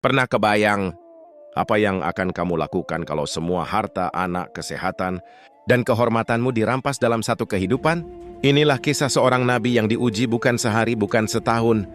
Pernah kebayang apa yang akan kamu lakukan kalau semua harta, anak, kesehatan, dan kehormatanmu dirampas dalam satu kehidupan? Inilah kisah seorang nabi yang diuji bukan sehari, bukan setahun,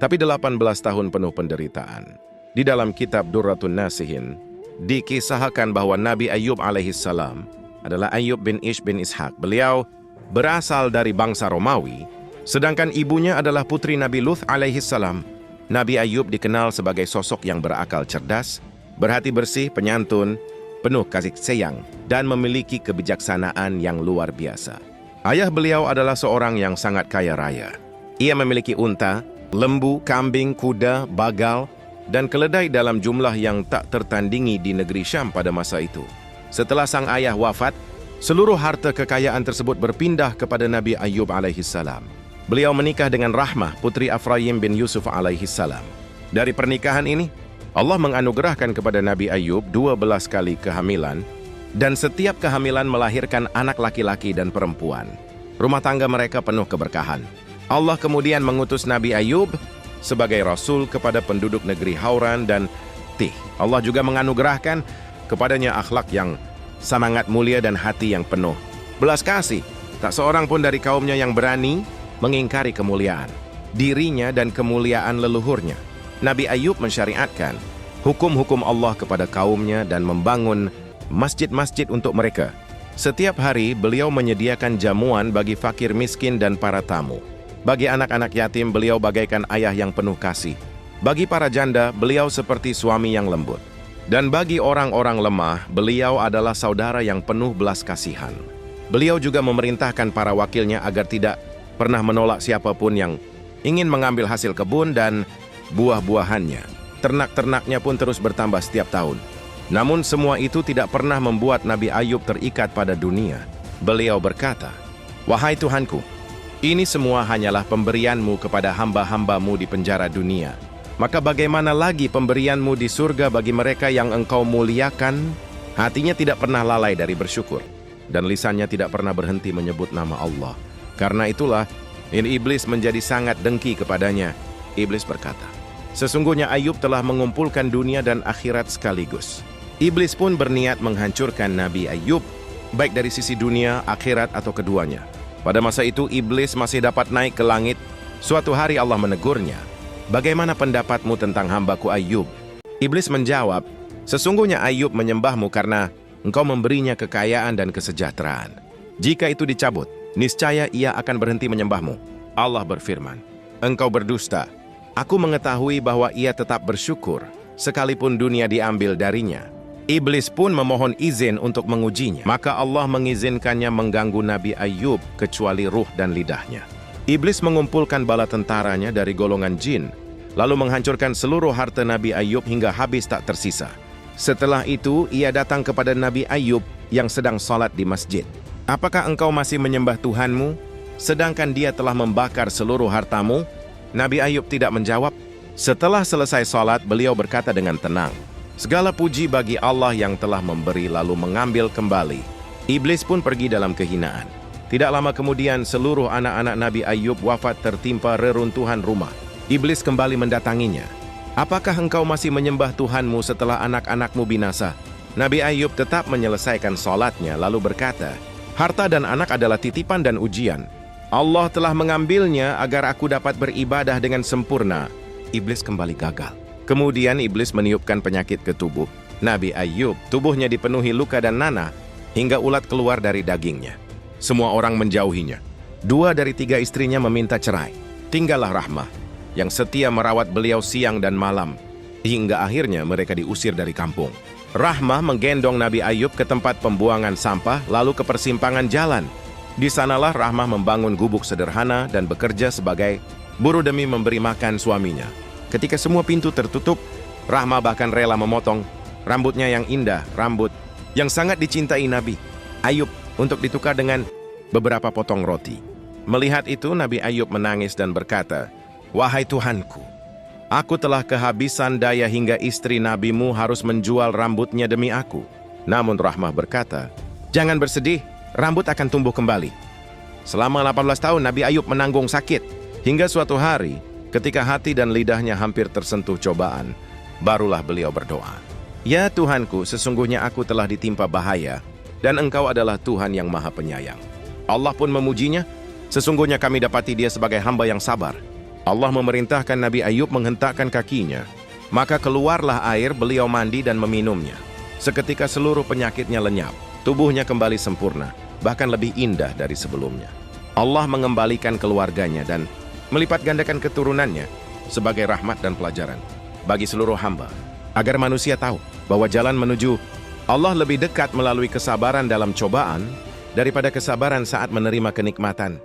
tapi 18 tahun penuh penderitaan. Di dalam kitab Durratun Nasihin, dikisahkan bahwa Nabi Ayub alaihissalam adalah Ayub bin Ish bin Ishaq. Beliau berasal dari bangsa Romawi, sedangkan ibunya adalah putri Nabi Luth alaihissalam. Nabi Ayub dikenal sebagai sosok yang berakal cerdas, berhati bersih, penyantun, penuh kasih sayang, dan memiliki kebijaksanaan yang luar biasa. Ayah beliau adalah seorang yang sangat kaya raya. Ia memiliki unta, lembu, kambing, kuda, bagal, dan keledai dalam jumlah yang tak tertandingi di negeri Syam pada masa itu. Setelah sang ayah wafat, seluruh harta kekayaan tersebut berpindah kepada Nabi Ayub alaihissalam. Beliau menikah dengan Rahmah, putri Afrayim bin Yusuf alaihissalam. Dari pernikahan ini, Allah menganugerahkan kepada Nabi Ayub 12 kali kehamilan, dan setiap kehamilan melahirkan anak laki-laki dan perempuan. Rumah tangga mereka penuh keberkahan. Allah kemudian mengutus Nabi Ayub sebagai rasul kepada penduduk negeri Hauran dan Tih. Allah juga menganugerahkan kepadanya akhlak yang sangat mulia dan hati yang penuh belas kasih. Tak seorang pun dari kaumnya yang berani mengingkari kemuliaan dirinya dan kemuliaan leluhurnya. Nabi Ayub mensyariatkan hukum-hukum Allah kepada kaumnya dan membangun masjid-masjid untuk mereka. Setiap hari beliau menyediakan jamuan bagi fakir miskin dan para tamu. Bagi anak-anak yatim beliau bagaikan ayah yang penuh kasih. Bagi para janda beliau seperti suami yang lembut. Dan bagi orang-orang lemah beliau adalah saudara yang penuh belas kasihan. Beliau juga memerintahkan para wakilnya agar tidak pernah menolak siapapun yang ingin mengambil hasil kebun dan buah-buahannya. Ternak-ternaknya pun terus bertambah setiap tahun. Namun semua itu tidak pernah membuat Nabi Ayub terikat pada dunia. Beliau berkata, "Wahai Tuhanku, ini semua hanyalah pemberianmu kepada hamba-hambamu di penjara dunia. Maka bagaimana lagi pemberianmu di surga bagi mereka yang engkau muliakan?" Hatinya tidak pernah lalai dari bersyukur, dan lisannya tidak pernah berhenti menyebut nama Allah. Karena itulah, iblis menjadi sangat dengki kepadanya. Iblis berkata, "Sesungguhnya Ayub telah mengumpulkan dunia dan akhirat sekaligus." Iblis pun berniat menghancurkan Nabi Ayub, baik dari sisi dunia, akhirat, atau keduanya. Pada masa itu, iblis masih dapat naik ke langit. Suatu hari Allah menegurnya, "Bagaimana pendapatmu tentang hambaku Ayub?" Iblis menjawab, "Sesungguhnya Ayub menyembahmu karena engkau memberinya kekayaan dan kesejahteraan. Jika itu dicabut, niscaya ia akan berhenti menyembahmu." Allah berfirman, "Engkau berdusta. Aku mengetahui bahwa ia tetap bersyukur, sekalipun dunia diambil darinya." Iblis pun memohon izin untuk mengujinya. Maka Allah mengizinkannya mengganggu Nabi Ayub kecuali ruh dan lidahnya. Iblis mengumpulkan bala tentaranya dari golongan jin, lalu menghancurkan seluruh harta Nabi Ayub hingga habis tak tersisa. Setelah itu, ia datang kepada Nabi Ayub yang sedang salat di masjid. "Apakah engkau masih menyembah Tuhanmu, sedangkan dia telah membakar seluruh hartamu?" Nabi Ayub tidak menjawab. Setelah selesai salat, beliau berkata dengan tenang, "Segala puji bagi Allah yang telah memberi lalu mengambil kembali." Iblis pun pergi dalam kehinaan. Tidak lama kemudian seluruh anak-anak Nabi Ayub wafat tertimpa reruntuhan rumah. Iblis kembali mendatanginya. "Apakah engkau masih menyembah Tuhanmu setelah anak-anakmu binasa?" Nabi Ayub tetap menyelesaikan salatnya lalu berkata, "Harta dan anak adalah titipan dan ujian. Allah telah mengambilnya agar aku dapat beribadah dengan sempurna." Iblis kembali gagal. Kemudian iblis meniupkan penyakit ke tubuh Nabi Ayub. Tubuhnya dipenuhi luka dan nanah hingga ulat keluar dari dagingnya. Semua orang menjauhinya. 2 dari 3 istrinya meminta cerai. Tinggallah Rahmah yang setia merawat beliau siang dan malam, hingga akhirnya mereka diusir dari kampung. Rahmah menggendong Nabi Ayub ke tempat pembuangan sampah, lalu ke persimpangan jalan. Di sanalah Rahmah membangun gubuk sederhana dan bekerja sebagai buruh demi memberi makan suaminya. Ketika semua pintu tertutup, Rahmah bahkan rela memotong rambutnya yang indah, rambut yang sangat dicintai Nabi Ayub, untuk ditukar dengan beberapa potong roti. Melihat itu, Nabi Ayub menangis dan berkata, "Wahai Tuhanku, aku telah kehabisan daya hingga istri nabimu harus menjual rambutnya demi aku." Namun Rahmah berkata, "Jangan bersedih, rambut akan tumbuh kembali." Selama 18 tahun Nabi Ayub menanggung sakit, hingga suatu hari ketika hati dan lidahnya hampir tersentuh cobaan, Barulah beliau berdoa, "Ya Tuhanku, sesungguhnya aku telah ditimpa bahaya, dan Engkau adalah Tuhan yang Maha Penyayang." Allah pun memujinya, "Sesungguhnya kami dapati dia sebagai hamba yang sabar." Allah memerintahkan Nabi Ayub menghentakkan kakinya. Maka keluarlah air, beliau mandi dan meminumnya. Seketika seluruh penyakitnya lenyap, tubuhnya kembali sempurna, bahkan lebih indah dari sebelumnya. Allah mengembalikan keluarganya dan melipat gandakan keturunannya sebagai rahmat dan pelajaran bagi seluruh hamba, agar manusia tahu bahwa jalan menuju Allah lebih dekat melalui kesabaran dalam cobaan daripada kesabaran saat menerima kenikmatan.